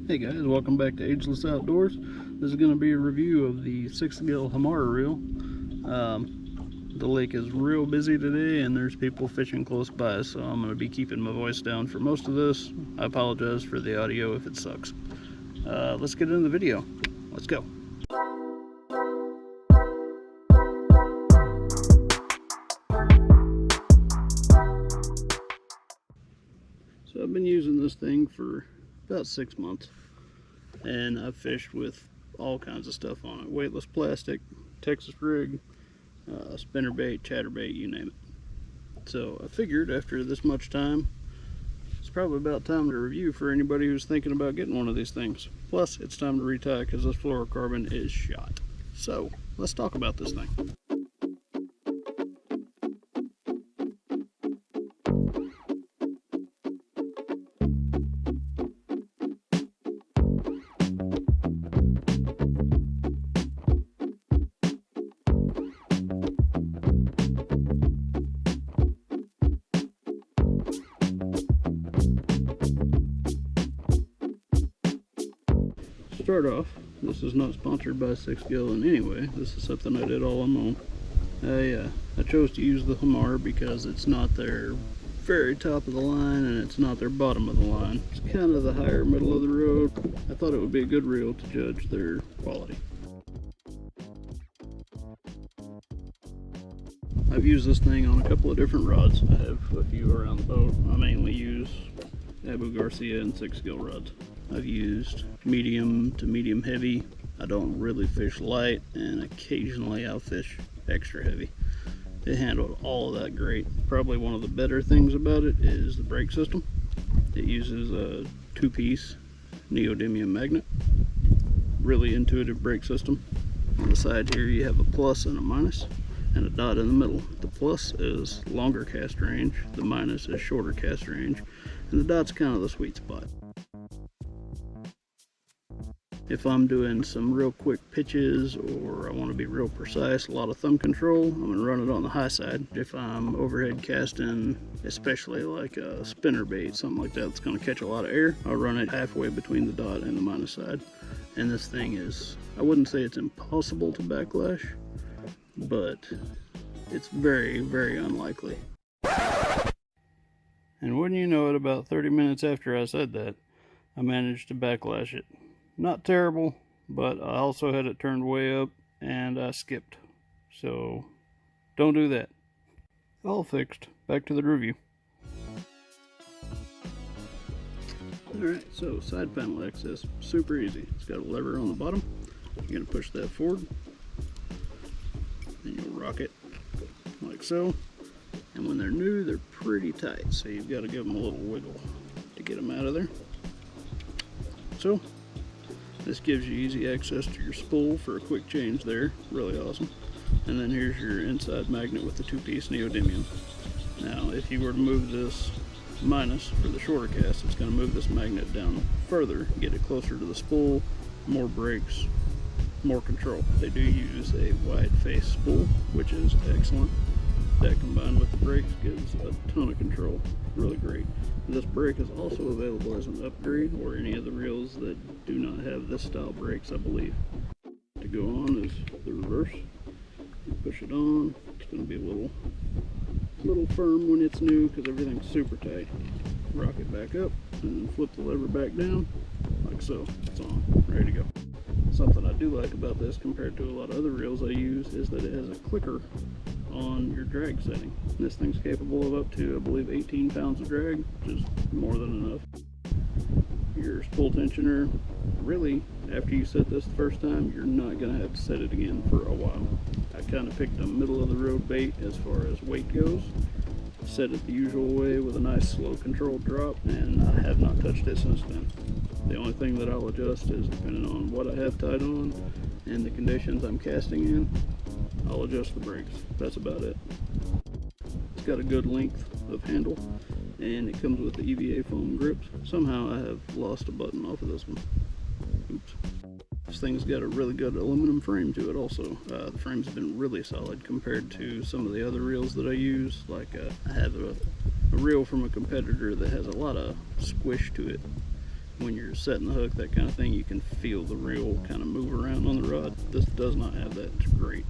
Hey guys, welcome back to Ageless Outdoors. This is going to be a review of the Sixgill HAMARR reel. The lake is real busy today and there's people fishing close by, so I'm going to be keeping my voice down for most of this. I apologize for the audio if it sucks. Let's get into the video. Let's go. So I've been using this thing for about 6 months, and I've fished with all kinds of stuff on it. Weightless plastic, Texas rig, spinnerbait, chatterbait, you name it. So I figured after this much time, it's probably about time to review for anybody who's thinking about getting one of these things. Plus, it's time to retie because this fluorocarbon is shot. So let's talk about this thing. Start off, this is not sponsored by Sixgill in any way. This is something I did all on my own. I chose to use the HAMARR because it's not their very top of the line and it's not their bottom of the line. It's kind of the higher middle of the road. I thought it would be a good reel to judge their quality. I've used this thing on a couple of different rods. I have a few around the boat. I mainly use Abu Garcia and Sixgill rods. I've used medium to medium heavy. I don't really fish light, and occasionally I'll fish extra heavy. It handled all of that great. Probably one of the better things about it is the brake system. It uses a 2-piece neodymium magnet. Really intuitive brake system. On the side here you have a plus and a minus, and a dot in the middle. The plus is longer cast range, the minus is shorter cast range, and the dot's kind of the sweet spot. If I'm doing some real quick pitches or I want to be real precise, a lot of thumb control, I'm going to run it on the high side. If I'm overhead casting, especially like a spinnerbait, something like that that's going to catch a lot of air, I'll run it halfway between the dot and the minus side. And this thing is, I wouldn't say it's impossible to backlash, but it's very, very unlikely. And wouldn't you know it, about 30 minutes after I said that, I managed to backlash it. Not terrible, but I also had it turned way up and I skipped. So don't do that. All fixed. Back to the review. Alright, so side panel access, super easy. It's got a lever on the bottom. You're going to push that forward. And you'll rock it like so. And when they're new, they're pretty tight, so you've got to give them a little wiggle to get them out of there. So this gives you easy access to your spool for a quick change there. Really awesome. And then here's your inside magnet with the 2-piece neodymium. Now, if you were to move this minus for the shorter cast, it's going to move this magnet down further, get it closer to the spool, more brakes, more control. They do use a wide face spool, which is excellent. That combined with the brakes gives a ton of control. Really great. This brake is also available as an upgrade, or any of the reels that do not have this style brakes, I believe. To go on is the reverse. You push it on. It's going to be a little firm when it's new because everything's super tight. Rock it back up and then flip the lever back down like so. It's on, ready to go. Something I do like about this compared to a lot of other reels I use is that it has a clicker on your drag setting. This thing's capable of up to, I believe, 18 pounds of drag, which is more than enough. Your spool tensioner, really, after you set this the first time, you're not going to have to set it again for a while. I kind of picked a middle of the road bait as far as weight goes. Set it the usual way with a nice slow controlled drop, and I have not touched it since then. The only thing that I'll adjust is depending on what I have tied on and the conditions I'm casting in, I'll adjust the brakes. That's about it. It's got a good length of handle and it comes with the EVA foam grips. Somehow I have lost a button off of this one. Oops. This thing's got a really good aluminum frame to it also. The frame's been really solid compared to some of the other reels that I use. Like I have a reel from a competitor that has a lot of squish to it. when you're setting the hook, that kind of thing, you can feel the reel kind of move around on the rod. This does not have that. It's great.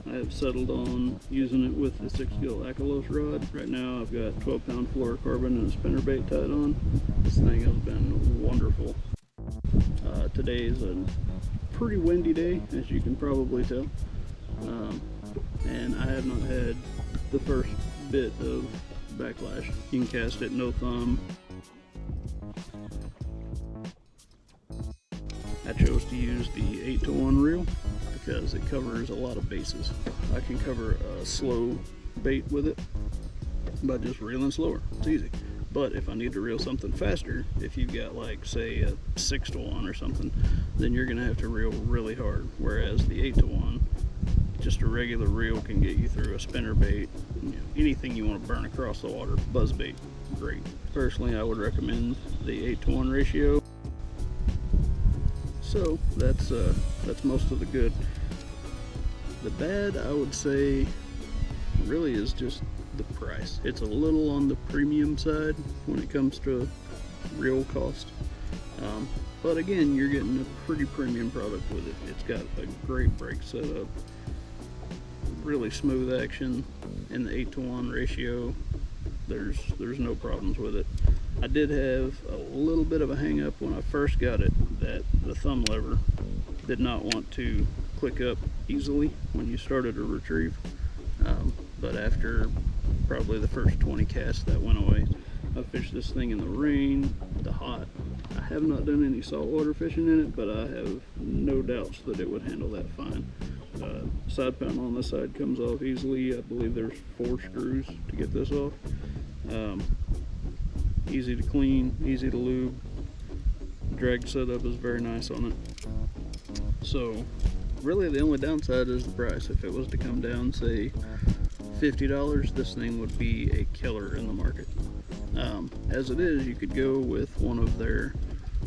I have settled on using it with the Sixgill Achelos rod. Right now I've got 12-pound fluorocarbon and a spinnerbait tied on. This thing has been wonderful. Today is a pretty windy day, as you can probably tell, and I have not had the first bit of backlash. You can cast it no thumb. I chose to use the 8-to-1 reel because it covers a lot of bases. I can cover a slow bait with it by just reeling slower. It's easy. But if I need to reel something faster, if you've got like say a 6-to-1 or something, then you're gonna have to reel really hard. Whereas the 8-to-1, just a regular reel can get you through a spinnerbait, anything you want to burn across the water. Buzzbait, great. Personally, I would recommend the 8-to-1 ratio. So that's most of the good. The bad, I would say, really is just the price. It's a little on the premium side when it comes to reel cost, but again, you're getting a pretty premium product with it. It's got a great brake setup, really smooth action, and the 8-to-1 ratio, there's no problems with it. I did have a little bit of a hang up when I first got it, that the thumb lever did not want to click up easily when you started to retrieve, but after probably the first 20 casts, that went away. I fished this thing in the rain, the hot. I have not done any saltwater fishing in it, but I have no doubts that it would handle that fine. Side panel on this side comes off easily. I believe there's 4 screws to get this off. Easy to clean, easy to lube. Drag setup is very nice on it. So really the only downside is the price. If it was to come down, say $50, this thing would be a killer in the market. As it is, you could go with one of their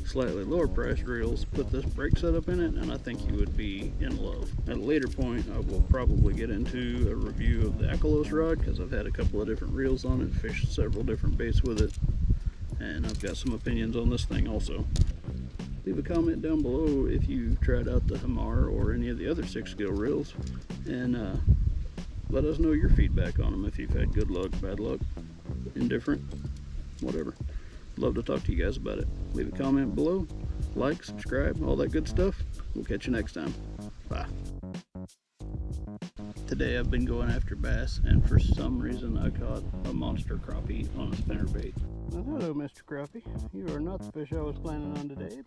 slightly lower priced reels, put this brake setup in it, and I think you would be in love. At a later point, I will probably get into a review of the Achelos rod, because I've had a couple of different reels on it, fished several different baits with it, and I've got some opinions on this thing also. Leave a comment down below if you tried out the HAMARR or any of the other Sixgill reels, and let us know your feedback on them, if you've had good luck, bad luck, indifferent, whatever. Love to talk to you guys about it. Leave a comment below, like, subscribe, all that good stuff. We'll catch you next time. Bye. Today I've been going after bass, and for some reason I caught a monster crappie on a spinnerbait. Well, hello, Mr. Crappie. You are not the fish I was planning on today.